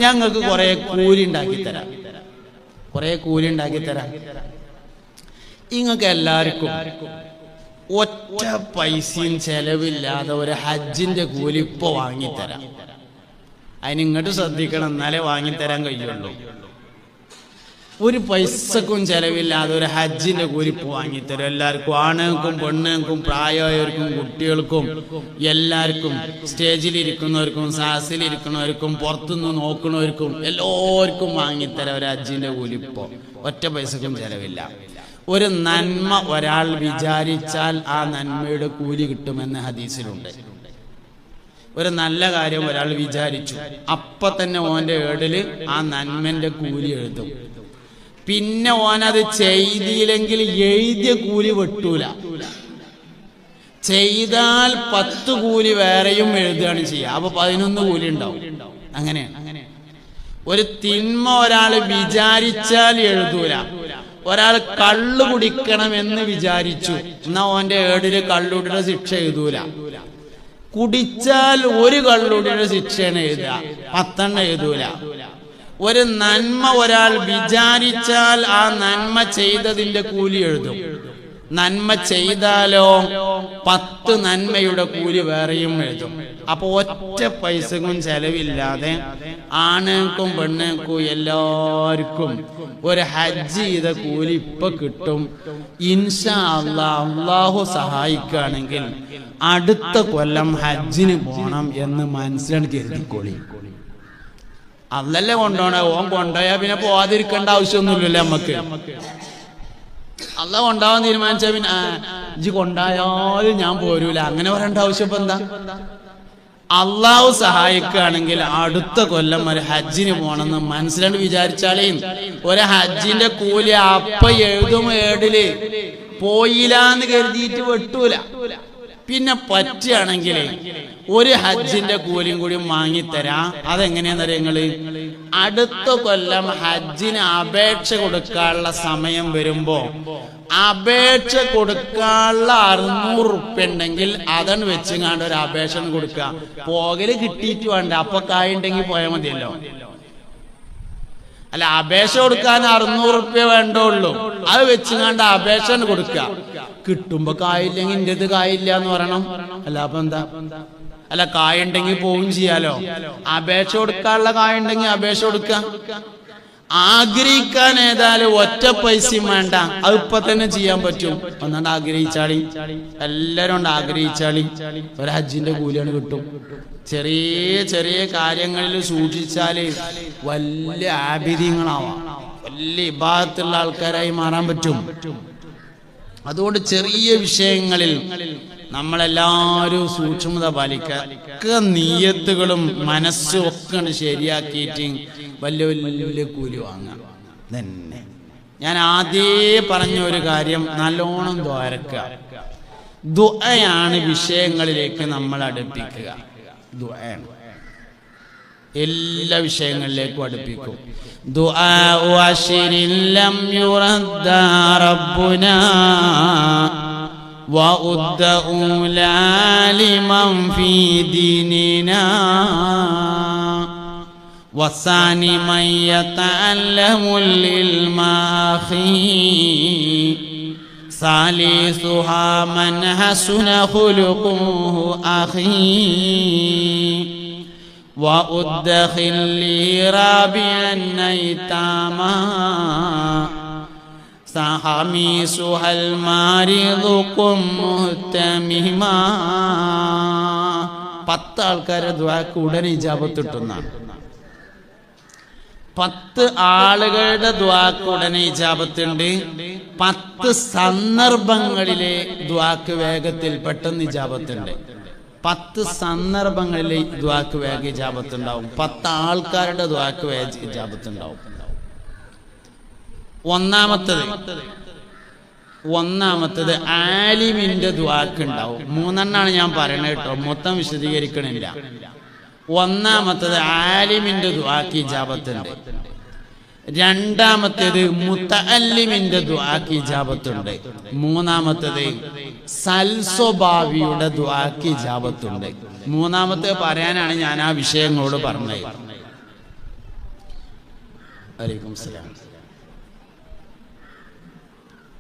ഞങ്ങൾക്ക് കുറെ കൂലി ഉണ്ടാക്കി തരാം. ഇങ്ങൾക്ക് എല്ലാവർക്കും ഒറ്റ പൈസയും ചെലവില്ലാതെ ഒരു ഹജ്ജിന്റെ കൂലി ഇപ്പൊ വാങ്ങിത്തരാം. അതിന് ഇങ്ങോട്ട് ശ്രദ്ധിക്കണം, എന്നാലേ വാങ്ങിത്തരാൻ കഴിയുള്ളൂ. ഒരു പൈസക്കും ചെലവില്ലാതെ ഒരു ഹജ്ജിന്റെ കൂലി ഇപ്പൊ വാങ്ങിത്തരും എല്ലാവർക്കും, ആണുങ്ങൾക്കും പെണ്ണുങ്ങൾക്കും പ്രായമായവർക്കും കുട്ടികൾക്കും എല്ലാവർക്കും, സ്റ്റേജിലിരിക്കുന്നവർക്കും സാഹസിലിരിക്കുന്നവർക്കും പുറത്തുനിന്ന് നോക്കുന്നവർക്കും എല്ലാവർക്കും വാങ്ങിത്തരാം ഒരു ഹജ്ജിന്റെ കൂലി ഇപ്പൊ. ഒറ്റ പൈസക്കും ചെലവില്ല. ഒരു നന്മ ഒരാൾ വിചാരിച്ചാൽ ആ നന്മയുടെ കൂലി കിട്ടുമെന്ന് ഹദീസിലുണ്ട്. ഒരു നല്ല കാര്യം ഒരാൾ വിചാരിച്ചു, അപ്പൊ തന്നെ ഓന്റെ ഏടില് ആ നന്മന്റെ കൂലി എഴുതും. പിന്നെ ഓനത് ചെയ്തില്ലെങ്കിൽ എഴുതിയ കൂലി വെട്ടൂല. ചെയ്താൽ 10 കൂലി വേറെയും എഴുതുകയാണ് ചെയ്യുക. അപ്പൊ 11 കൂലി ഉണ്ടാവും. അങ്ങനെയാണ്. ഒരു തിന്മ ഒരാൾ വിചാരിച്ചാൽ എഴുതൂല. ഒരാൾ കള്ളു കുടിക്കണമെന്ന് വിചാരിച്ചു, എന്നാ ഓന്റെ ഏടില് കള്ളുടിയുടെ ശിക്ഷ എഴുതൂല. കുടിച്ചാൽ ഒരു കള്ളുടിയുടെ ശിക്ഷയാണ് എഴുതുക, 10 എഴുതൂല. ഒരു നന്മ ഒരാൾ വിചാരിച്ചാൽ ആ നന്മ ചെയ്തതിന്റെ കൂലി എഴുതും. നന്മ ചെയ്താലോ 10 നന്മയുടെ കൂലി വേറെയും എഴുതും. അപ്പൊ ഒറ്റ പൈസക്കും ചെലവില്ലാതെ ആണുങ്ങൾക്കും പെണ്ണുങ്ങൾക്കും എല്ലാവർക്കും ഒരു ഹജ്ജ് ചെയ്ത കൂലി ഇപ്പൊ കിട്ടും. ഇൻഷാ അല്ലാഹ് അല്ലാഹു സഹായിക്കുകയാണെങ്കിൽ അടുത്ത കൊല്ലം ഹജ്ജിന് പോണം എന്ന് മനസ്സിലാണ് കരുതിക്കോളി. അല്ലല്ലേ കൊണ്ടോണ, ഓൻ കൊണ്ടുപോയാ പിന്നെ പോവാതിരിക്കേണ്ട ആവശ്യമൊന്നുമില്ലല്ലോ നമുക്ക്. അല്ല കൊണ്ടാവാൻ തീരുമാനിച്ച പിന്നെ ഇജ്ജ് കൊണ്ടായാലും ഞാൻ പോരൂല അങ്ങനെ പറയേണ്ട ആവശ്യം ഇപ്പൊ എന്താ? അള്ളാഹു സഹായിക്കുകയാണെങ്കിൽ അടുത്ത കൊല്ലം ഒരു ഹജ്ജിന് പോണെന്ന് മനസ്സിലാണ്ട് വിചാരിച്ചാലേ ഒരു ഹജ്ജിന്റെ കൂലി അപ്പ എഴുതും ഏടില് പോയില്ലാന്ന് കരുതിയിട്ട് വെട്ടൂല. പിന്നെ പറ്റുകയാണെങ്കിൽ ഒരു ഹജ്ജിന്റെ കൂലിയും കൂടി വാങ്ങിത്തരാം. അതെങ്ങനെയാണെന്നറിയാം നിങ്ങള്? അടുത്ത കൊല്ലം ഹജ്ജിന് അപേക്ഷ കൊടുക്കാനുള്ള സമയം വരുമ്പോ അപേക്ഷ കൊടുക്കാനുള്ള 600 റുപ്യ ഉണ്ടെങ്കിൽ അതാണ് വെച്ചുങ്ങാണ്ട് ഒരു അപേക്ഷ കൊടുക്കുക. പോകല് കിട്ടിയിട്ട് വേണ്ട, അപ്പൊ കായുണ്ടെങ്കിൽ പോയാൽ മതിയല്ലോ. അല്ല, അപേക്ഷ കൊടുക്കാൻ 600 റുപ്യ വേണ്ടുള്ളൂ. അത് വെച്ചുങ്ങാണ്ട് അപേക്ഷ കൊടുക്കുക. കിട്ടുമ്പോ കായില്ലെങ്കിൽ ഇന്റത് കായില്ല എന്ന് പറയണം. അല്ല അപ്പൊ എന്താ? അല്ല, കായുണ്ടെങ്കിൽ പോവും ചെയ്യാലോ. അപേക്ഷ കൊടുക്കാനുള്ള കായുണ്ടെങ്കിൽ അപേക്ഷ കൊടുക്കുക. ആഗ്രഹിക്കാൻ ഏതായാലും ഒറ്റ പൈസയും വേണ്ട, അത് ഇപ്പൊ തന്നെ ചെയ്യാൻ പറ്റും. ഒന്നാണ്ട് ആഗ്രഹിച്ചാളി, എല്ലാരും കൊണ്ട് ആഗ്രഹിച്ചാളി, ഒരു ഹജ്ജിന്റെ കൂലിയാണ് കിട്ടും. ചെറിയ ചെറിയ കാര്യങ്ങളിൽ സൂക്ഷിച്ചാല് വലിയ ആബിദീങ്ങളാവാം, വലിയ ഇബാദത്തുള്ള ആൾക്കാരായി മാറാൻ പറ്റും. അതുകൊണ്ട് ചെറിയ വിഷയങ്ങളിൽ നമ്മളെല്ലാവരും സൂക്ഷ്മത പാലിക്കുക. ഒക്കെ നീയത്തുകളും മനസ്സും ഒക്കെ ശരിയാക്കിയിട്ട് വലിയ വലിയ കൂലി വാങ്ങാം തന്നെ. ഞാൻ ആദ്യേ പറഞ്ഞ ഒരു കാര്യം, നല്ലോണം ദ്വാരക്കുക. ദുആയാണ് വിഷയങ്ങളിലേക്ക് നമ്മൾ അടുപ്പിക്കുക. ദുആയാണ് എല്ലാ വിഷയങ്ങളിലേക്കും അടുപ്പിക്കും. ദുആഉ അശ്രിൻ ലം യുറദ്ദ റബ്ബുനാ വഉദ്ദ ഊലാ ലിമൻ ഫീ ദീനിനാ വസാനി മൻ യതഅല്ലമുൽ ഇൽമാ സാലിസുഹാ മൻ ഹസുന ഖുലുഖുഹു അഖീ وأدخل لي رابعا أيتاما سحميسها المارض قم مهتمما. 10 ആൾക്കാരെ ദുആക്ക് ഉടനെ ഇജാബത്ത് കിട്ടുന്നതാണ്. 10 ആളുകളുടെ ദുആക്ക് ഉടനെ ഇജാബത്തുണ്ട്. 10 സന്ദർഭങ്ങളിലെ ദുആക്ക് വേഗത്തിൽ പെട്ടെന്ന് ഇജാബത്തുണ്ട്. 10 സന്ദർഭങ്ങളിൽ ദുആക്ക് വേഗ ഇജാബത്ത് ഉണ്ടാവും. 10 ആൾക്കാരുടെ ദുആക്ക് വേഗ ഇജാബത്ത് ഉണ്ടാവും. ഒന്നാമത്തത് ആലിമിന്റെ ദുആക്ക് ഉണ്ടാവും. 3 ഞാൻ പറയണത് കേട്ടോ, മൊത്തം വിശദീകരിക്കണില്ല. ഒന്നാമത്തത് ആലിമിന്റെ ദുആക്ക് ഇജാബത്തുണ്ട്. രണ്ടാമത്തേത് മുതഅല്ലിമിന്റെ ദുആക്ക് ഇജാബത്തുണ്ട്. മൂന്നാമത്തേത് സൽസ്വഭാവിയുടെ ദുആക്ക് ഇജാബത്തുണ്ട്. മൂന്നാമത്തെ പറയാനാണ് ഞാൻ ആ വിഷയങ്ങളോട് പറഞ്ഞത്. വലൈക്കും സലാം.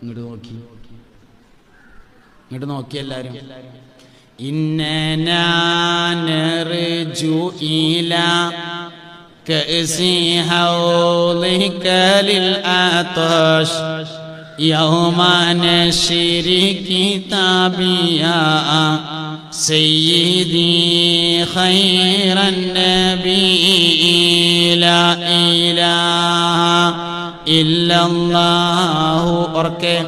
ഇങ്ങോട്ട് നോക്കി എല്ലാരും. ഇന്നനാ നർജു ഇലാ കഅസി ഹൗളികൽ ആതശ് യൗമാ നശ്രി കിതാബിയാ സയ്യിദി ഖൈറൻ നബി ലാ ഇലാഹ ഇല്ലല്ലാഹു ഓർക്കെ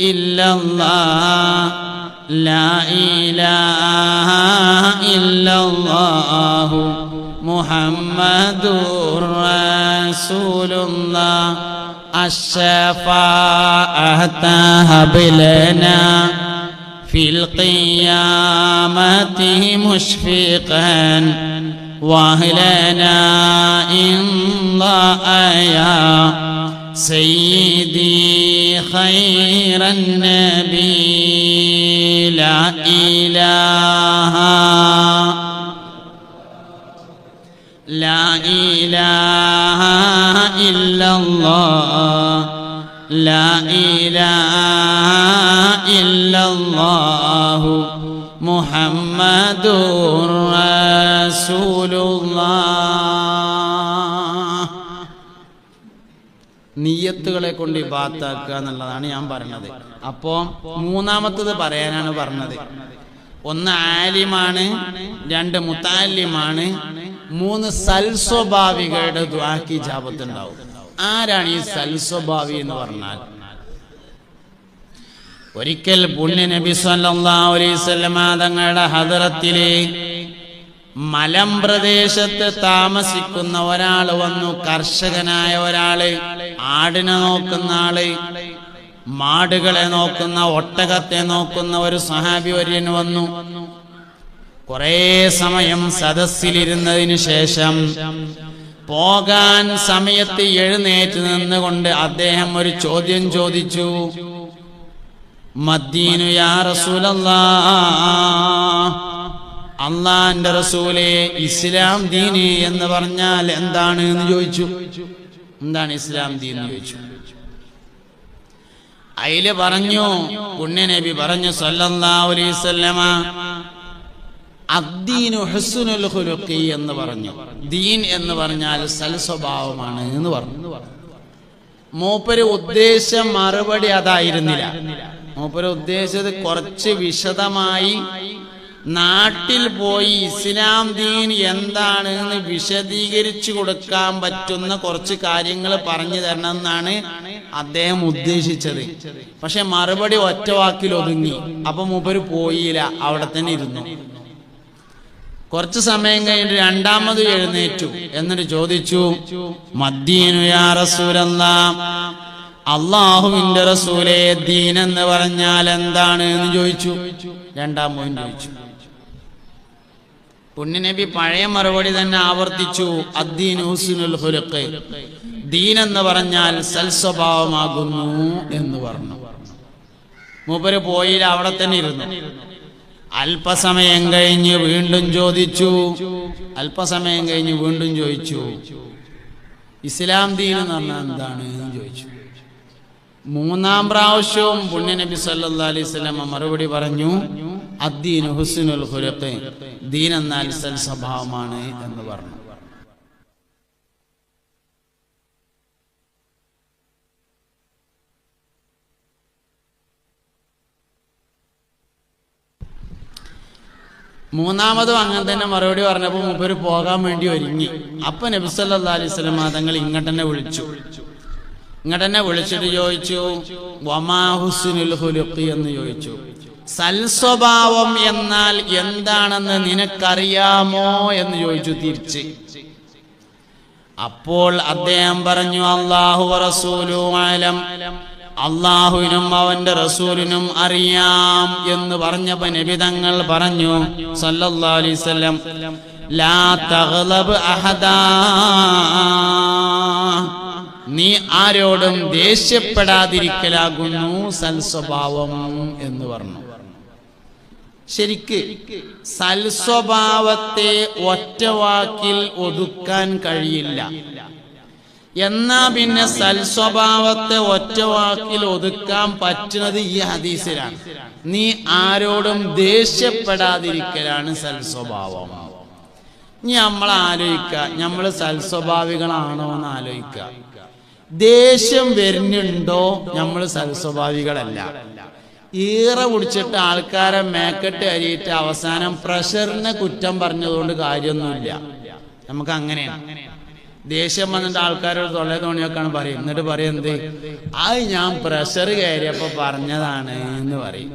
ഇല്ലല്ലാഹ് ലാ ഇലാഹ ഇല്ലല്ലാഹു മുഹമ്മദുർ റസൂലുള്ളാഹ് അശ്ശഫാഅത ഹബ്ലനാ ഫിൽ ഖിയാമത്തി മുശ്ഫിഖൻ വഹ്ലനാ ഇൻദാഅയാ സയ്യിദി ഖൈറൻ നബി ലാ ഇലാഹ ഇല്ലല്ലാഹ് ലാ ഇലാഹ ഇല്ലല്ലാഹു മുഹമ്മദുർ റസൂലുള്ളാഹ്. നിയ്യത്തുകളെ കൊണ്ട് ഇബാദത്താക്കുക എന്നുള്ളതാണ് ഞാൻ പറഞ്ഞത്. അപ്പോൾ മൂന്നാമത്തത് പറയാനാണ് പറഞ്ഞത്. ഒന്ന് ആലിമാണ്, രണ്ട് മുതഅല്ലിമാണ്, മൂന്ന് സൽസ്വഭാവികളുടെ ദുആക്ക് ഇജാബത്ത് ഉണ്ടാവും. ആരാണ് ഈ സൽസ്വഭാവി എന്ന് പറഞ്ഞാൽ? ഒരിക്കൽ പുണ്യ നബി സല്ലല്ലാഹു അലൈഹി വസല്ലമ തങ്ങളുടെ ഹദറത്തിലെ മലമ്പ്രദേശത്ത് താമസിക്കുന്ന ഒരാൾ വന്നു. കർഷകനായ ഒരാള്, ആടിനെ നോക്കുന്ന ആള്, മാടുകളെ നോക്കുന്ന, ഒട്ടകത്തെ നോക്കുന്ന ഒരു സഹാബി വര്യൻ വന്നു. കുറേ സമയം സദസ്സിലിരുന്നതിന് ശേഷം പോകാൻ സമയത്ത് എഴുന്നേറ്റ് നിന്നുകൊണ്ട് അദ്ദേഹം ഒരു ചോദ്യം ചോദിച്ചു. മദ്ദീനു യാ റസൂലല്ലാഹ്, അള്ളാന്റെ റസൂലേ, ഇസ്ലാം ദീന് എന്ന് പറഞ്ഞാൽ എന്താണ് എന്ന് ചോദിച്ചു. എന്താണ് ഇസ്ലാം ദീൻ എന്ന് ചോദിച്ചു. അതില് പറഞ്ഞു, പുണ്യ നബി പറഞ്ഞു സല്ലല്ലാഹു അലൈഹി വസല്ലമ, അദ്ദീനു ഹുസ്നുൽ ഖുലുഖി എന്ന് പറഞ്ഞു. ദീൻ എന്ന് പറഞ്ഞാൽ സൽസ്വഭാവമാണ് എന്ന് പറഞ്ഞു. മൂപ്പര് ഉദ്ദേശം മറുപടി അതായിരുന്നില്ല. മൂപ്പര് ഉദ്ദേശിച്ചത് കുറച്ച് വിശദമായി നാട്ടിൽ പോയി ഇസ്ലാം ദീൻ എന്താണ് എന്ന് വിശദീകരിച്ചു കൊടുക്കാൻ പറ്റുന്ന കുറച്ച് കാര്യങ്ങൾ പറഞ്ഞു തരണം എന്നാണ് അദ്ദേഹം ഉദ്ദേശിച്ചത്. പക്ഷെ മറുപടി ഒറ്റ വാക്കിൽ ഒതുങ്ങി. അപ്പൊ മൂപ്പര് പോയില്ല, അവിടെ തന്നെ ഇരുന്നു. കുറച്ച് സമയം കഴിഞ്ഞിട്ട് രണ്ടാമത് എഴുന്നേറ്റു. എന്നിട്ട് ചോദിച്ചു, മദ്ദീനു യാ റസൂലല്ലാഹ്, അല്ലാഹുവിന്റെ റസൂലേ, ദീൻ എന്ന് പറഞ്ഞാൽ എന്താണ് എന്ന് ചോദിച്ചു. രണ്ടാമതും ചോദിച്ചു. പുണ്യനബി പഴയ മറുപടി തന്നെ ആവർത്തിച്ചു, അദ്ദീനു ഹുസ്നുൽ ഖുലുഖ്, ദീൻ എന്ന് പറഞ്ഞാൽ സൽസ്വഭാവമാകുന്നു എന്ന് പറഞ്ഞു. മൂപ്പര് പോയില്ല, അവിടെ തന്നെ ഇരുന്നു. അല്പസമയം കഴിഞ്ഞ് വീണ്ടും ചോദിച്ചു. അല്പസമയം കഴിഞ്ഞ് വീണ്ടും ചോദിച്ചു, ഇസ്ലാം ദീൻ എന്ന് പറഞ്ഞാൽ എന്താണ് എന്ന് ചോദിച്ചു. മൂന്നാം പ്രാവശ്യവും പുണ്യ നബി സല്ലല്ലാഹു അലൈഹി വസല്ലം മറുപടി പറഞ്ഞു, അദ്ദീനു ഹുസ്നുൽ ഖുലുഖ്, ദീൻ എന്നാൽ സൽസ്വഭാവമാണ് എന്ന് പറഞ്ഞു. മൂന്നാമതും അങ്ങനെ തന്നെ മറുപടി പറഞ്ഞപ്പോൾ മൂപ്പര് പോകാൻ വേണ്ടി ഒരുങ്ങി. അപ്പൊ നബി സല്ലല്ലാഹു അലൈഹി വസല്ലം തങ്ങൾ ഇങ്ങോട്ട് തന്നെ വിളിച്ചു. ഇങ്ങോട്ട് തന്നെ വിളിച്ചിട്ട് ചോദിച്ചു, വമാ ഹുസ്നുൽ ഖുലുഖി എന്ന് ചോദിച്ചു. സൽസ്വഭാവം എന്നാൽ എന്താണെന്ന് നിനക്കറിയാമോ എന്ന് ചോദിച്ചു തിരിച്ച്. അപ്പോൾ അദ്ദേഹം പറഞ്ഞു, അല്ലാഹു വറസൂലുഹു അലം, അള്ളാഹുവിനും അവന്റെ റസൂലിനും അറിയാം എന്ന് പറഞ്ഞപ്പോ നബി തങ്ങൾ പറഞ്ഞു സല്ലല്ലാഹു അലൈഹി വസല്ലം, ലാ തഗ്ലബ് അഹദാ, നീ ആരോടും ദേഷ്യപ്പെടാതിരിക്കലാകുന്നു സൽസ്വഭാവം എന്ന് പറഞ്ഞു. ശരിക്ക് സൽസ്വഭാവത്തെ ഒറ്റവാക്കിൽ ഒതുക്കാൻ കഴിയില്ല. എന്നാ പിന്നെ സൽസ്വഭാവത്തെ ഒറ്റവാക്കിൽ ഒതുക്കാൻ പറ്റുന്നത് ഈ ഹദീസിലാണ്. നീ ആരോടും ദേഷ്യപ്പെടാതിരിക്കലാണ് സൽസ്വഭാവം. ഇനി നമ്മൾ ആലോചിക്കുക, നമ്മൾ സൽസ്വഭാവികളാണോ എന്ന് ആലോചിക്കുക. ദേഷ്യം വരുന്നുണ്ടോ? നമ്മൾ സൽസ്വഭാവികളല്ല. ഈറ പിടിച്ചിട്ട് ആൾക്കാരെ മേക്കെട്ട് അരിയിട്ട് അവസാനം പ്രഷറിനെ കുറ്റം പറഞ്ഞതുകൊണ്ട് കാര്യമൊന്നുമില്ല. നമുക്ക് അങ്ങനെയാണ്. ദേഷ്യം വന്നിട്ട് ആൾക്കാരോട് തൊള്ളേ തോണിയൊക്കെയാണ് പറയും. എന്നിട്ട് പറയും എന്ത്, അത് ഞാൻ പ്രഷർ കയറിയപ്പോ പറഞ്ഞതാണ് എന്ന് പറയും.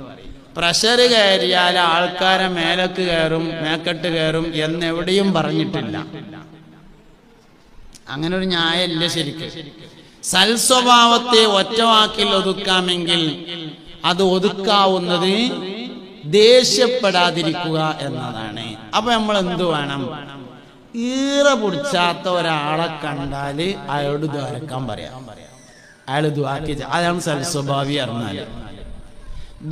പ്രഷർ കയറിയാൽ ആൾക്കാരെ മേലക്ക് കയറും, മേക്കെട്ട് കയറും എന്നെവിടെയും പറഞ്ഞിട്ടില്ല. അങ്ങനെ ഒരു ന്യായമല്ല ശരിക്കും. സൽസ്വഭാവത്തെ ഒറ്റവാക്കിൽ ഒതുക്കാമെങ്കിൽ അത് ഒതുക്കാവുന്നത് ദേഷ്യപ്പെടാതിരിക്കുക എന്നതാണ്. അപ്പൊ നമ്മൾ എന്തു വേണം? ഈറ പിടിച്ചാത്ത ഒരാളെ കണ്ടാല് അയാളോട് ദ്വാരക്കാൻ പറയാം. അയാൾ ദ്വാക്കി, അതാണ് സൽസ്വഭാവി അറിഞ്ഞാല്.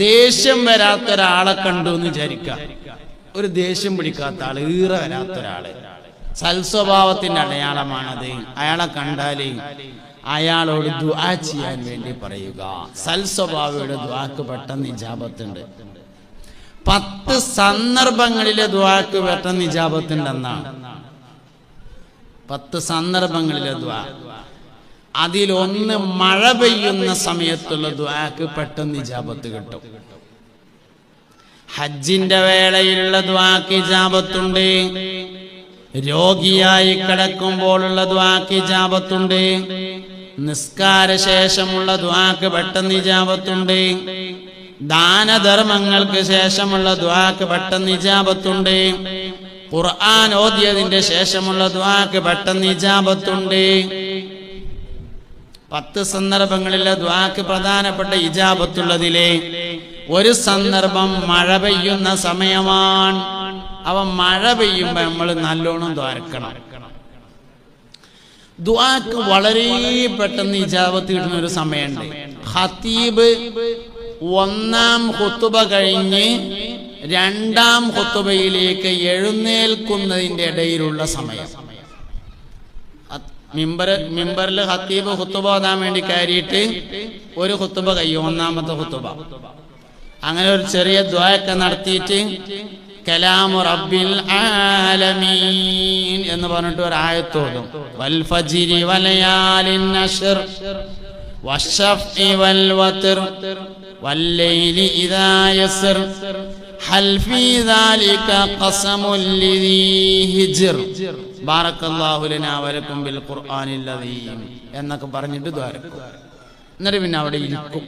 ദേഷ്യം വരാത്ത ഒരാളെ കണ്ടു എന്ന് വിചാരിക്കാം. ഒരു ദേഷ്യം പിടിക്കാത്ത ആള്, ഈറ വരാത്ത ഒരാള്, സൽസ്വഭാവത്തിന്റെ അടയാളമാണത്. അയാളെ കണ്ടാല് അയാളോട് ദുആ ചെയ്യാൻ വേണ്ടി പറയുക. സൽസ്വഭാവിയുടെ ദുആക്ക് പെട്ടെന്ന് ഇജാബത്തുണ്ട്. 10 സന്ദർഭങ്ങളിലെ ദുആക്ക് പെട്ടെന്ന് ഇജാബത്തുണ്ടെന്നാണ്. 10 സന്ദർഭങ്ങളിലെ ദുആ. അതിലൊന്ന് മഴ പെയ്യുന്ന സമയത്തുള്ള ദുആക്ക് പെട്ടെന്ന് ഇജാബത്ത് കിട്ടും. ഹജ്ജിന്റെ വേളയിലുള്ള ദുആക്ക് ഇജാബത്തുണ്ട്. രോഗിയായി കിടക്കുമ്പോഴുള്ള ദുആക്ക് ഇജാബത്തുണ്ട്. നിസ്കാര ശേഷമുള്ള ദുആക്ക് പെട്ടെന്ന് ഇജാബത്തുണ്ട്. ദാനധർമ്മങ്ങൾക്ക് ശേഷമുള്ള ദുആക്ക് പെട്ടെന്ന് ഇജാബത്തുണ്ട്. ഖുർആൻ ഓതിയതിന്റെ ശേഷമുള്ള ദുആക്ക് പെട്ടെന്ന് ഇജാബത്തുണ്ട്. 10 സന്ദർഭങ്ങളിലെ ദുആക്ക് പ്രധാനപ്പെട്ട ഇജാബത്തുള്ളതിലെ ഒരു സന്ദർഭം മഴ പെയ്യുന്ന സമയമാണ്. അവ മഴ പെയ്യുമ്പോ നമ്മൾ നല്ലോണം ദ്വാരക്കണം. ദുആക്ക് വളരെ പെട്ടെന്ന് ഇജാബത്ത് കിട്ടുന്ന ഒരു സമയമുണ്ട്. ഖതീബ് 1-ാം ഖുതുബ കഴിഞ്ഞ് 2-ാം ഖുതുബയിലേക്ക് എഴുന്നേൽക്കുന്നതിന്റെ ഇടയിലുള്ള സമയം. മിമ്പറിൽ ഖതീബ് ഖുതുബ ഓതാൻ വേണ്ടി കയറിയിട്ട് ഒരു ഖുതുബ കഴിയും, 1-ാമത്തെ ഖുതുബ. അങ്ങനെ ഒരു ചെറിയ ദുആയൊക്കെ നടത്തിയിട്ട് കലാമു റബ്ബിൽ ആലമീൻ എന്ന് പറഞ്ഞിട്ട് ഒരു ആയത്ത് ഓതും. വൽ ഫജ്രി വലയാലിൻ അശ്ർ വശഫ്ഇ വൽ വത്ർ വല്ലൈലി ഇദാ യസ്ർ ഹൽ ഫീ ദാലിക ഖസമുൽ ലിദീ ഹിജ്ർ ബാറക്കല്ലാഹു ലനാ വലക്കും ബിൽ ഖുർആനിൽ അദീം എന്നൊക്കെ പറഞ്ഞിട്ട് ദ്വാരക്കും. എന്നിട്ട് പിന്നെ അവിടെ ഇരിക്കും.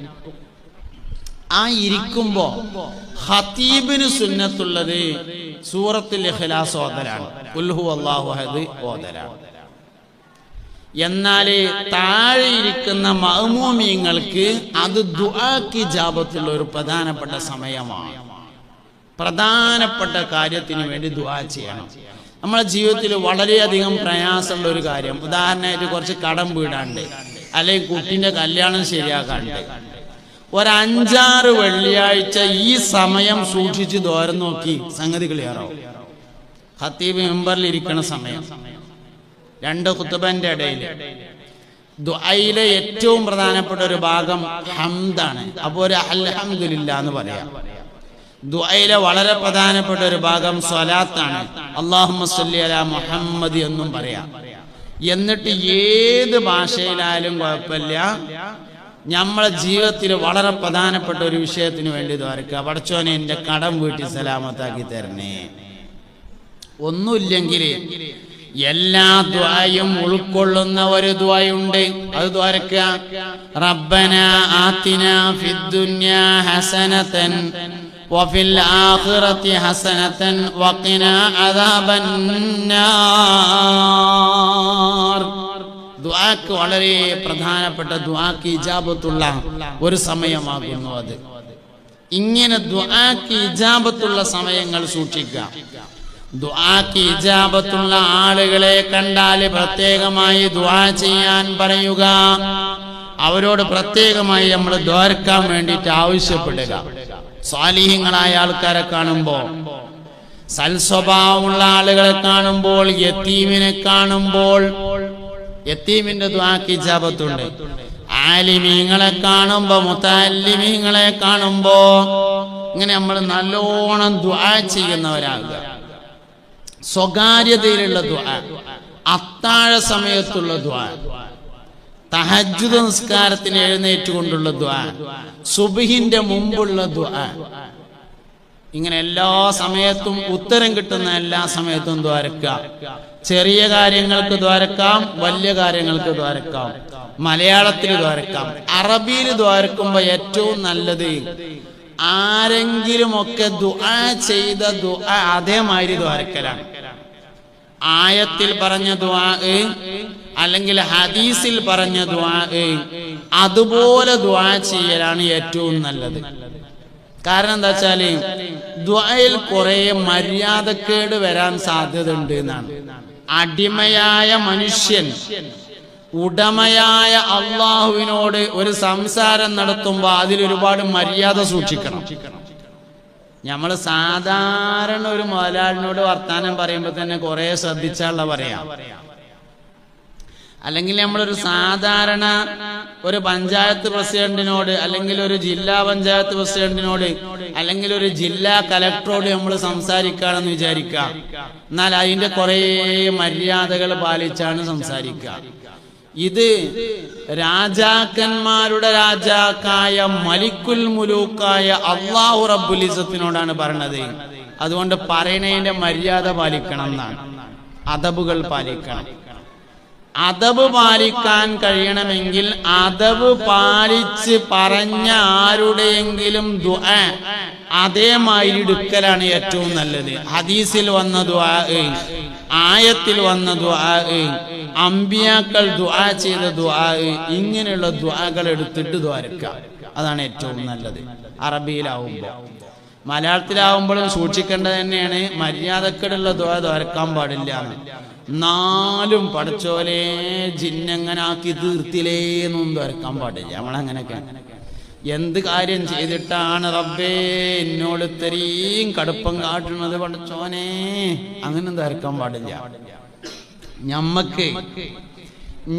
ആ ഇരിക്കുമ്പോ ഖതീബിന് സുന്നത്തുള്ളത് സൂറത്തുൽ ഇഖ്ലാസ് ഓതലാണ്, ഖുൽ ഹുവല്ലാഹു അഹദ് ഓതലാണ്. എന്നാൽ താഴെ ഇരിക്കുന്ന മഅ്മൂമീങ്ങൾക്ക് അത് ദുആക്ക് ഇജാബത്തുള്ള ഒരു പ്രധാനപ്പെട്ട സമയമാണ്. പ്രധാനപ്പെട്ട കാര്യത്തിന് വേണ്ടി ദുആ ചെയ്യണം. നമ്മുടെ ജീവിതത്തിൽ വളരെയധികം പ്രയാസമുള്ള ഒരു കാര്യം, ഉദാഹരണമായിട്ട് കുറച്ച് കടം വീടാണ്ട്, അല്ലെങ്കിൽ കുട്ടീൻ്റെ കല്യാണം ശരിയാക്കാണ്ട്, 5-6 വെള്ളിയാഴ്ച ഈ സമയം സൂക്ഷിച്ച് ദോരം നോക്കി സംഗതി ക്ലിയറാവും. ഖതീബ് മിമ്പറിൽ ഇരിക്കുന്ന സമയം, 2 ഖുതുബന്റെ ഇടയിൽ ദുആയിലെ ഏറ്റവും പ്രധാനപ്പെട്ട ഒരു ഭാഗം ഹംദാണ്. അപ്പോൾ ഒരു അൽഹംദുലില്ലാ എന്ന് പറയാം. ദുആയിലെ വളരെ പ്രധാനപ്പെട്ട ഒരു ഭാഗം സ്വലാത്താണ്, അല്ലാഹുമ്മ സ്വല്ലി അലാ മുഹമ്മദ് എന്നും പറയാം. എന്നിട്ട് ഏത് ഭാഷയിലായാലും കുഴപ്പമില്ല, നമ്മളെ ജീവിതത്തിൽ വളരെ പ്രധാനപ്പെട്ട ഒരു വിഷയത്തിന് വേണ്ടി ദ്വാരക്കുക. പടച്ചോനെ എൻ്റെ കടം വീട്ടി സലാമത്താക്കി തരണേ. ഒന്നുമില്ലെങ്കിൽ എല്ലാ ദുആയും ഉൾക്കൊള്ളുന്ന ഒരു ദുആയുണ്ട്, അത് ദ്വാരക്കുക. റബ്ബനാ ആതിനാ ഫിദ്ദുനിയാ ഹസനതൻ വഫിൽ ആഖിറതി ഹസനതൻ വഖിനാ അദാബന്നാർ. ദുആക്ക് വളരെ പ്രധാനപ്പെട്ട, ദുആക്ക് ഇജാബത്തുള്ള ഒരു സമയമാകുന്നു അത്. ഇങ്ങനെ ദുആക്ക് ഇജാബത്തുള്ള സമയങ്ങൾ സൂക്ഷിക്കുക. ദുആക്ക് ഇജാബത്തുള്ള ആളുകളെ കണ്ടാൽ പ്രത്യേകമായി ദുആ ചെയ്യാൻ പറയുക. അവരോട് പ്രത്യേകമായി നമ്മൾ ദ്വാരക്കാൻ വേണ്ടിയിട്ട് ആവശ്യപ്പെടുക. സാലിഹ്യങ്ങളായ ആൾക്കാരെ കാണുമ്പോൾ, സൽസ്വഭാവമുള്ള ആളുകളെ കാണുമ്പോൾ, യതീമിനെ കാണുമ്പോൾ യതീമിന്റെ ദുആക്ക് ഇജാബത്തുണ്ട്. ആലിമീങ്ങളെ കാണുമ്പോ, മുതഅല്ലിമീങ്ങളെ കാണുമ്പോ ഇങ്ങനെ നമ്മൾ നല്ലോണം ദുആ ചെയ്യുന്നവരാകുക. സ്വകാര്യതയിലുള്ള ദുആ, അത്താഴ സമയത്തുള്ള ദുആ, തഹജ്ജുദ് നിസ്കാരത്തിന് എഴുന്നേറ്റുകൊണ്ടുള്ള ദുആ, സുബ്ഹിന്റെ മുമ്പുള്ള ദുആ, ഇങ്ങനെ എല്ലാ സമയത്തും ഉത്തരം കിട്ടുന്ന എല്ലാ സമയത്തും ദ്വാരക്കുക. ചെറിയ കാര്യങ്ങൾക്ക് ദ്വാരക്കാം, വലിയ കാര്യങ്ങൾക്ക് ദ്വാരക്കാം. മലയാളത്തിൽ ദ്വാരക്കാം. അറബിയിൽ ദ്വാരക്കുമ്പോ ഏറ്റവും നല്ലത് ആരെങ്കിലും ഒക്കെ ദുആ ചെയ്ത ദുആ അതേമാതിരി ദ്വാരക്കലാണ്. ആയത്തിൽ പറഞ്ഞ ദുആ അല്ലെങ്കിൽ ഹദീസിൽ പറഞ്ഞ ദുആ അതുപോലെ ദുആ ചെയ്യലാണ് ഏറ്റവും നല്ലത്. കാരണം എന്താ വെച്ചാല് ദുആയിൽ കുറെ മര്യാദക്കേട് വരാൻ സാധ്യത ഉണ്ട് എന്നാണ്. അടിമയായ മനുഷ്യൻ ഉടമയായ അള്ളാഹുവിനോട് ഒരു സംസാരം നടത്തുമ്പോ അതിലൊരുപാട് മര്യാദ സൂക്ഷിക്കണം. നമ്മൾ സാധാരണ ഒരു മുതലാളിനോട് വർത്താനം പറയുമ്പോ തന്നെ കുറെ ശ്രദ്ധിച്ചാലുള്ള പറയാം. അല്ലെങ്കിൽ നമ്മളൊരു സാധാരണ ഒരു പഞ്ചായത്ത് പ്രസിഡന്റിനോട്, അല്ലെങ്കിൽ ഒരു ജില്ലാ പഞ്ചായത്ത് പ്രസിഡന്റിനോട്, അല്ലെങ്കിൽ ഒരു ജില്ലാ കലക്ടറോട് നമ്മൾ സംസാരിക്കുകയാണെന്ന് വിചാരിക്കുക. എന്നാൽ അതിന്റെ കുറെ മര്യാദകൾ പാലിച്ചാണ് സംസാരിക്കുക. ഇത് രാജാക്കന്മാരുടെ രാജാക്കായ മലിക്കുൽ മുലൂക്കായ അല്ലാഹു റബ്ബുൽ ഇസ്സത്തിനോടാണ് പറഞ്ഞത്. അതുകൊണ്ട് പറയണതിന്റെ മര്യാദ പാലിക്കണം എന്നാണ്. അദബുകൾ പാലിക്കണം. അദബ് പാലിക്കാൻ കഴിയണമെങ്കിൽ അദബ് പാലിച്ച് പറഞ്ഞ ആരുടെയെങ്കിലും ദുആ അതേമാതിരി എടുക്കലാണ് ഏറ്റവും നല്ലത്. ഹദീസിൽ വന്ന ദുആ, ആയത്തിൽ വന്ന ദുആ, അമ്പിയാക്കൾ ദുആ ചെയ്ത ദുആ, ഇങ്ങനെയുള്ള ദുആകൾ എടുത്തിട്ട് ദ്വാരക്കുക. അതാണ് ഏറ്റവും നല്ലത്. അറബിയിലാവുമ്പോൾ. മലയാളത്തിലാവുമ്പോഴും സൂക്ഷിക്കേണ്ടത് തന്നെയാണ്. മര്യാദക്കേടുള്ള ദുആ ദ്വാരക്കാൻ പാടില്ല. നാലും പഠിച്ചോലെ ജിന്നെങ്ങനെ ആക്കി തീർത്തില്ലേന്നും ദ്വാരക്കാൻ പാടില്ല. നമ്മളങ്ങനെയൊക്കെ എന്ത് കാര്യം ചെയ്തിട്ടാണ് റബ്ബേ എന്നോട് ഇത്രയും കടുപ്പം കാട്ടുന്നത് പഠിച്ചോനെ, അങ്ങനെ ദ്വാരക്കാൻ പാടില്ല. ഞമ്മക്ക്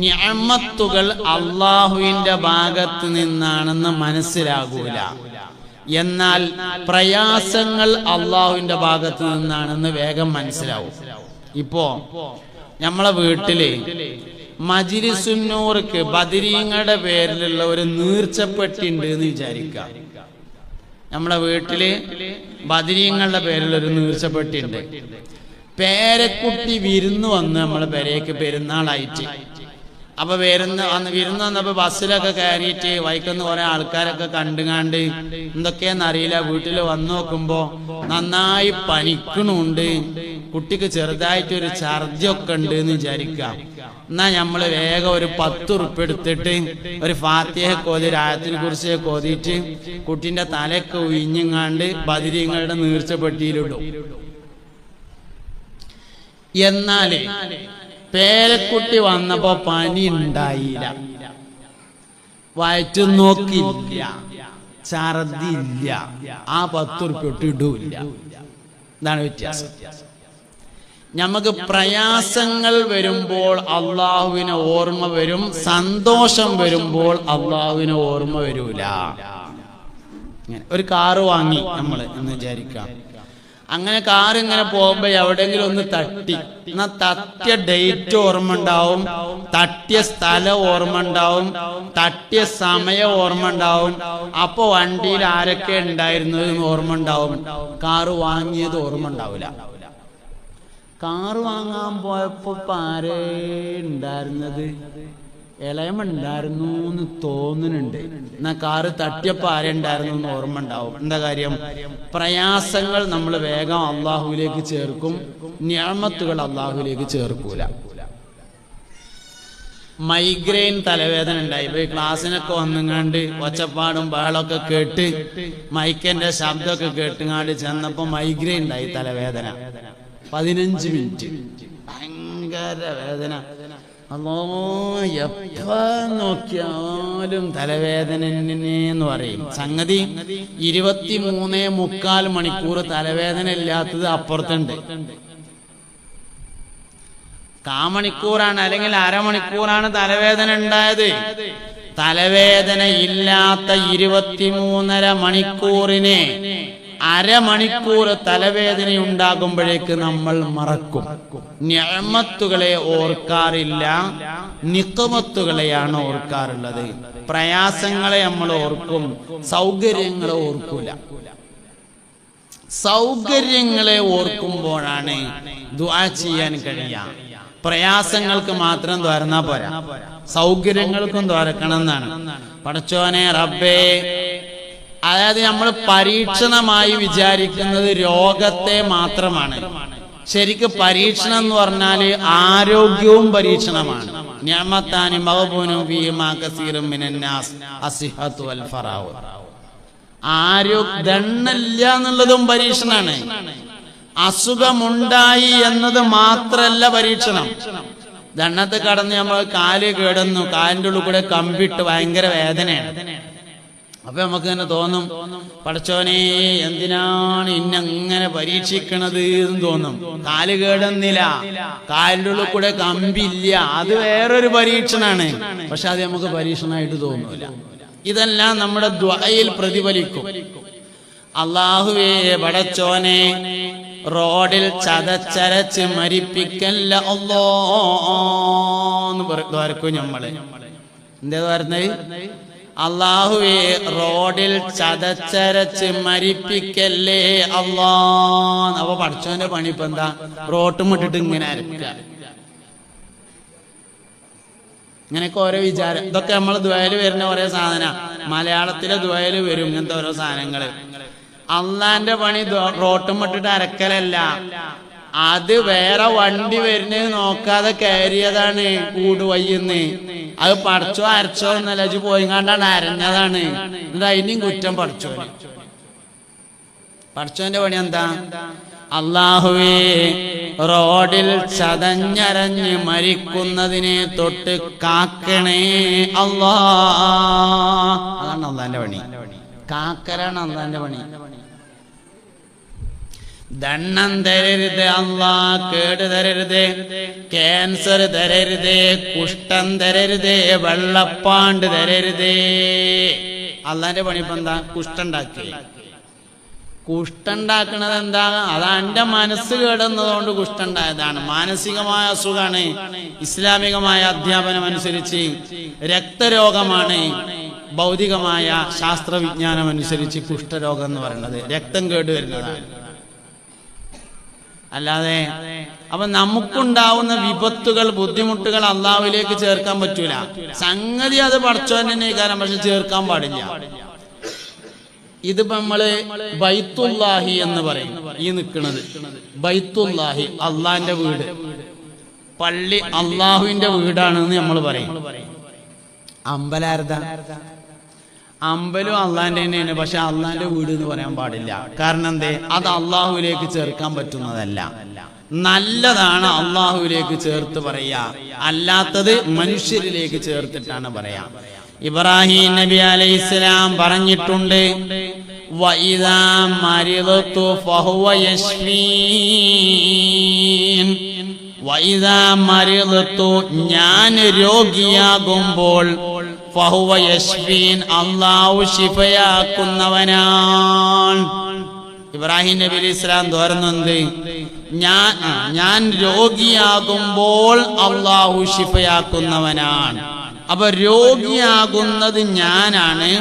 നിഅമത്തുകൾ അള്ളാഹുവിന്റെ ഭാഗത്ത് നിന്നാണെന്ന് മനസ്സിലാകൂല. എന്നാൽ പ്രയാസങ്ങൾ അള്ളാഹുവിന്റെ ഭാഗത്ത് നിന്നാണെന്ന് വേഗം മനസ്സിലാവും. ഇപ്പോ നമ്മളെ വീട്ടില് മജ്‌ലിസുന്നൂർക്ക് ബദരീങ്ങളുടെ പേരിലുള്ള ഒരു നീർച്ചപ്പെട്ടി ഉണ്ട് എന്ന് വിചാരിക്കാം. നമ്മളെ വീട്ടില് ബദരീങ്ങളുടെ പേരിലുള്ള ഒരു നീർച്ചപ്പെട്ടി ഉണ്ട്. പേരക്കുട്ടി വിരുന്ന് വന്ന് നമ്മളെ പെരേക്ക് പെരുന്നാളായിട്ട്. അപ്പൊ വിരുന്ന് വന്നപ്പോ ബസ്സിലൊക്കെ കയറിയിട്ട് വൈക്കുന്ന കുറെ ആൾക്കാരൊക്കെ കണ്ടുകാണ്ട് എന്തൊക്കെയാന്നറിയില്ല വീട്ടിൽ വന്നു നോക്കുമ്പോ നന്നായി പനിക്കണുണ്ട്, കുട്ടിക്ക് ചെറുതായിട്ടൊരു ഛർദിയൊക്കെ ഉണ്ട് എന്ന് വിചാരിക്കാം. എന്നാ നമ്മള് വേഗം ഒരു 10 ഉറുപ്പിക എടുത്തിട്ട് ഒരു ഫാത്തിഹ ഓതി, ആയത്തിനെ കുറിച്ച് ഓതിയിട്ട് കുട്ടിന്റെ തലയൊക്കെ ഉയിഞ്ഞങ്ങാണ്ട് ബദരീങ്ങളുടെ നീർച്ചപ്പെട്ടിയിലിടും. എന്നാല് പേരക്കുട്ടി വന്നപ്പോ പനി ഉണ്ടായില്ല, വയറ്റു നോക്കില്ല, ഛർദില്ല, ആ 10 ഉറുപ്പിക ഇടൂല്ല. ഇതാണ് വ്യത്യാസം. നമുക്ക് പ്രയാസങ്ങൾ വരുമ്പോൾ അള്ളാഹുവിനെ ഓർമ്മ വരും, സന്തോഷം വരുമ്പോൾ അള്ളാഹുവിനെ ഓർമ്മ വരൂല. ഒരു കാറ് വാങ്ങി നമ്മൾ എന്ന് വിചാരിക്കാം. അങ്ങനെ കാർ ഇങ്ങനെ പോകുമ്പോ എവിടെയെങ്കിലും ഒന്ന് തട്ടി, എന്നാ തട്ടിയ ഡേറ്റ് ഓർമ്മ ഉണ്ടാവും, തട്ടിയ സ്ഥലം ഓർമ്മ ഉണ്ടാവും, തട്ടിയ സമയം ഓർമ്മ ഉണ്ടാവും. അപ്പൊ വണ്ടിയിൽ ആരൊക്കെ ഉണ്ടായിരുന്നത് എന്ന് ഓർമ്മ ഉണ്ടാവും. കാറ് വാങ്ങിയത് ഓർമ്മ ഉണ്ടാവില്ല. കാറ് വാങ്ങാൻ പോയപ്പോ ആരേ ഉണ്ടായിരുന്നത്, ഇളയമുണ്ടായിരുന്നു എന്ന് തോന്നുന്നുണ്ട്. എന്നാ കാറ് തട്ടിയപ്പോ ആരുണ്ടായിരുന്നു എന്ന് ഓർമ്മ ഉണ്ടാവും. എന്താ കാര്യം? പ്രയാസങ്ങൾ നമ്മൾ വേഗം അള്ളാഹുവിലേക്ക് ചേർക്കും, നിഅമത്തുകൾ അള്ളാഹുവിലേക്ക് ചേർക്കൂല. മൈഗ്രെയിൻ തലവേദന ഉണ്ടായി. ഇപ്പൊ ഈ ക്ലാസ്സിനൊക്കെ വന്നുങ്ങാണ്ട് ഒച്ചപ്പാടും ബഹളമൊക്കെ കേട്ട് മൈക്കന്റെ ശബ്ദമൊക്കെ കേട്ടുങ്ങാണ്ട് ചെന്നപ്പോ മൈഗ്രെയിൻ ഉണ്ടായി, തലവേദന. 15 മിനിറ്റ് ഭയങ്കര വേദന. അല്ലോ എപ്പ നോക്കിയാലും തലവേദന എന്ന് പറയും. സംഗതി 23.25 മണിക്കൂർ തലവേദന ഇല്ലാത്തത് അപ്പുറത്തുണ്ട്. കാമണിക്കൂറാണ് അല്ലെങ്കിൽ അരമണിക്കൂറാണ് തലവേദന ഉണ്ടായത്. തലവേദന ഇല്ലാത്ത 23.5 മണിക്കൂറിനെ അരമണിക്കൂർ തലവേദന ഉണ്ടാകുമ്പോഴേക്ക് നമ്മൾ മറക്കും. നിഅമത്തുകളെ ഓർക്കാറില്ല, നിഖമത്തുകളെയാണ് ഓർക്കാറുള്ളത്. പ്രയാസങ്ങളെ നമ്മൾ ഓർക്കും, സൗകര്യങ്ങളെ ഓർക്കൂല. സൗകര്യങ്ങളെ ഓർക്കുമ്പോഴാണ് ദുആ ചെയ്യാൻ കഴിയുക. പ്രയാസങ്ങൾക്ക് മാത്രം ദ്വാരന്നാ പോരാ, സൗകര്യങ്ങൾക്കും ദ്വാരക്കണം എന്നാണ്. പടച്ചോനെ റബ്ബേ, അതായത് നമ്മൾ പരീക്ഷണമായി വിചാരിക്കുന്നത് രോഗത്തെ മാത്രമാണ്. ശരിക്കും പരീക്ഷണം എന്ന് പറഞ്ഞാൽ ആരോഗ്യവും പരീക്ഷണമാണ്. നിഅമത്താനി മഗ്ബൂനും ഫീഹിമാ കസീറും മിനന്നാസ് അസ്സിഹത്തു വൽ ഫറാഉ. ദണ്ണല്ല എന്നുള്ളതും പരീക്ഷണാണ്. അസുഖമുണ്ടായി എന്നത് മാത്രല്ല പരീക്ഷണം. ദണ്ണത്ത് കടന്ന് നമ്മൾ കാല് കേടുന്നു, കാലിൻ്റെ ഉള്ളിൽ കൂടെ കമ്പിട്ട് ഭയങ്കര വേദനയാണ്. അപ്പൊ നമുക്ക് തന്നെ തോന്നും, പടച്ചോനെ എന്തിനാണ് ഇന്നങ്ങനെ പരീക്ഷിക്കണത് എന്ന് തോന്നും. കാല് കേടുന്നില്ല, കാലിൻ്റെ ഉള്ളിൽ കൂടെ കമ്പില്ല, അത് വേറൊരു പരീക്ഷണാണ്. പക്ഷെ അത് നമുക്ക് പരീക്ഷണമായിട്ട് തോന്നൂല. ഇതെല്ലാം നമ്മുടെ ദുആയിൽ പ്രതിഫലിക്കും. അല്ലാഹുവേ പടച്ചോനെ, റോഡിൽ ചതച്ചരച്ച് മരിപ്പിക്കല്ല അല്ലാഹ് ദ്വാരക്കും. നമ്മള് എന്താ പറഞ്ഞത്? അല്ലാഹുവേ റോഡിൽ ചതച്ചരച്ച് മരിപ്പിക്കല്ലേ അല്ലാഹ്. അപ്പൊ പടച്ചോന്റെ പണി ഇപ്പൊ എന്താ? റോട്ടുമിട്ടിട്ട് ഇങ്ങനെ അരക്കുക. ഇങ്ങനെയൊക്കെ ഓരോ വിചാരം. ഇതൊക്കെ നമ്മൾ ദുആയിൽ വരുന്ന ഓരോ സാധന. മലയാളത്തിലെ ദുആയിൽ വരും ഇങ്ങനത്തെ ഓരോ സാധനങ്ങള്. അള്ളാന്റെ പണി റോട്ടുമിട്ടിട്ട് അരക്കലല്ല, അത് വേറെ വണ്ടി വരുന്നത് നോക്കാതെ കയറിയതാണ് കൂടുവയ്യുന്ന്. അത് പടച്ചോ അരച്ചോ എന്നല്ല, അത് പോയിങ്ങാണ്ടാണ് അരഞ്ഞതാണ്. എന്നിട്ട് അതിനും കുറ്റം പടച്ചോന്. പടച്ചോന്റെ പണി എന്താ? അല്ലാഹുവേ റോഡിൽ ചതഞ്ഞരഞ്ഞ് മരിക്കുന്നതിനെ തൊട്ട് കാക്കണേ അല്ലാ. അതാണ് അള്ളാന്റെ പണി. കാക്കലാണ് അള്ളാന്റെ പണി. ദണ്ണം തരരുത് അല്ലാ, കേട് തരരുത്, ക്യാൻസർ തരരുത്, കുഷ്ഠം തരരുത്, വെള്ളപ്പാണ്ട് തരരുതേ. അള്ളാന്റെ പണി ഇപ്പൊ എന്താ? കുഷ്ഠുണ്ടാക്കി. കുഷ്ഠുണ്ടാക്കണത് എന്താ? അത് എന്റെ മനസ്സ് കേടുന്നതുകൊണ്ട് കുഷ്ഠുണ്ടായതാണ്. മാനസികമായ അസുഖമാണ്. ഇസ്ലാമികമായ അധ്യാപനം അനുസരിച്ച് രക്തരോഗമാണ്. ഭൗതികമായ ശാസ്ത്രവിജ്ഞാനം അനുസരിച്ച് കുഷ്ഠരോഗം എന്ന് പറയുന്നത് രക്തം കേടുവരുന്നതാണ്. അല്ലാതെ അപ്പൊ നമുക്കുണ്ടാവുന്ന വിപത്തുകൾ, ബുദ്ധിമുട്ടുകൾ അള്ളാഹുവിലേക്ക് ചേർക്കാൻ പറ്റൂല. സംഗതി അത് പടച്ചോനെ കാരണം, പക്ഷെ ചേർക്കാൻ പാടില്ല. ഇതിപ്പോ നമ്മള് ബൈത്തുല്ലാഹി എന്ന് പറയും. ഈ നിൽക്കുന്നത് ബൈത്തുല്ലാഹി, അള്ളാന്റെ വീട്. പള്ളി അള്ളാഹുവിന്റെ വീടാണെന്ന് നമ്മൾ പറയും. അമ്പലാരതാ? അമ്പലും അള്ളാന്റെ തന്നെയാണ്, പക്ഷെ അള്ളാന്റെ വീട് എന്ന് പറയാൻ പാടില്ല. കാരണം എന്തേ? അത് അള്ളാഹുവിലേക്ക് ചേർക്കാൻ പറ്റുന്നതല്ല. നല്ലതാണ് അള്ളാഹുവിലേക്ക് ചേർത്ത് പറയാ, അല്ലാത്തത് മനുഷ്യരിലേക്ക് ചേർത്തിട്ടാണ് പറയാ. ഇബ്രാഹിം നബി അലൈഹിസ്സലാം പറഞ്ഞിട്ടുണ്ട്, വഇദാ മരിദതു ഫഹുവ യശ്ഫീൻ. വഇദാ മരിദതു, ഞാൻ രോഗിയാകുമ്പോൾ, ഫഹുവ യശ്ഫീൻ, അല്ലാഹു ശിഫയാക്കുന്നവനാണ്. ഇബ്രാഹിം നബി അലൈഹിസ്സലാം തോരുന്നുണ്ട്, ഞാൻ രോഗിയാകുമ്പോൾ അല്ലാഹു ശിഫയാക്കുന്നവനാണ്. അപ്പൊ രോഗിയാകുന്നത് ഞാനാണ്,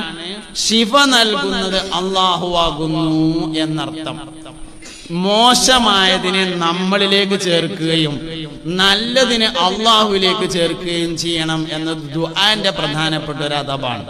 ശിഫ നൽകുന്നത് അല്ലാഹു ആകുന്നു എന്നർത്ഥം. മോശമായതിനെ നമ്മളിലേക്ക് ചേർക്കുകയും നല്ലതിനെ അള്ളാഹുവിലേക്ക് ചേർക്കുകയും ചെയ്യണം എന്നത് ദുആന്റെ പ്രധാനപ്പെട്ട ഒരു അദബാണ്.